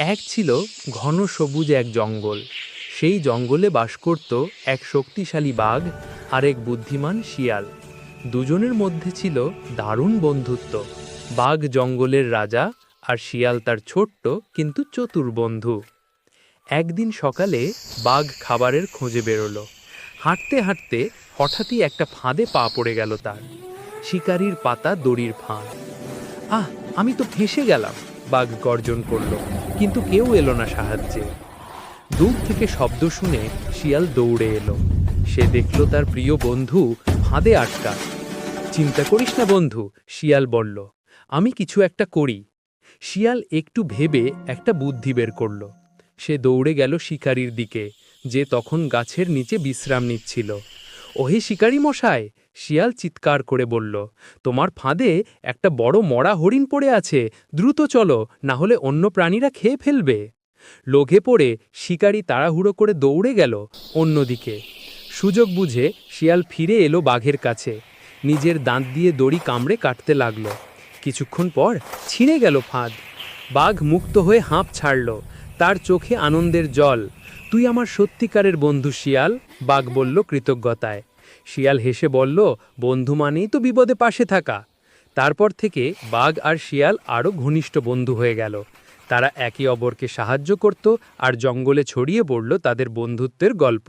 এক ছিল ঘন সবুজ এক জঙ্গল। সেই জঙ্গলে বাস করত এক শক্তিশালী বাঘ আর এক বুদ্ধিমান শিয়াল। দুজনের মধ্যে ছিল দারুণ বন্ধুত্ব। বাঘ জঙ্গলের রাজা আর শিয়াল তার ছোট্ট কিন্তু চতুর বন্ধু। একদিন সকালে বাঘ খাবারের খোঁজে বেরোলো। হাঁটতে হাঁটতে হঠাৎই একটা ফাঁদে পা পড়ে গেল তার। শিকারির পাতা দড়ির ফাঁদ। আহ, আমি তো ফেঁসে গেলাম, বাঘ গর্জন করল, কিন্তু কেউ এলো না সাহায্যে। দূর থেকে শব্দ শুনে শিয়াল দৌড়ে এলো। সে দেখল তার প্রিয় বন্ধু ফাঁদে আটকা। চিন্তা করিস না বন্ধু, শিয়াল বলল, আমি কিছু একটা করি। শিয়াল একটু ভেবে একটা বুদ্ধি বের করল। সে দৌড়ে গেল শিকারির দিকে, যে তখন গাছের নিচে বিশ্রাম নিচ্ছিল। ওহে শিকারি মশাই, শিয়াল চিৎকার করে বলল, তোমার ফাঁদে একটা বড় মরা হরিণ পড়ে আছে, দ্রুত চলো, না হলে অন্য প্রাণীরা খেয়ে ফেলবে। লোভে পড়ে শিকারি তাড়াহুড়ো করে দৌড়ে গেল অন্যদিকে। সুযোগ বুঝে শিয়াল ফিরে এলো বাঘের কাছে। নিজের দাঁত দিয়ে দড়ি কামড়ে কাটতে লাগল। কিছুক্ষণ পর ছিঁড়ে গেল ফাঁদ। বাঘ মুক্ত হয়ে হাঁপ ছাড়ল, তার চোখে আনন্দের জল। তুই আমার সত্যিকারের বন্ধু শিয়াল, বাঘ বলল কৃতজ্ঞতায়। শিয়াল হেসে বলল, বন্ধু মানেই তো বিপদে পাশে থাকা। তারপর থেকে বাঘ আর শিয়াল আরও ঘনিষ্ঠ বন্ধু হয়ে গেল। তারা একে অপরকে সাহায্য করত আর জঙ্গলে ছড়িয়ে পড়ল তাদের বন্ধুত্বের গল্প।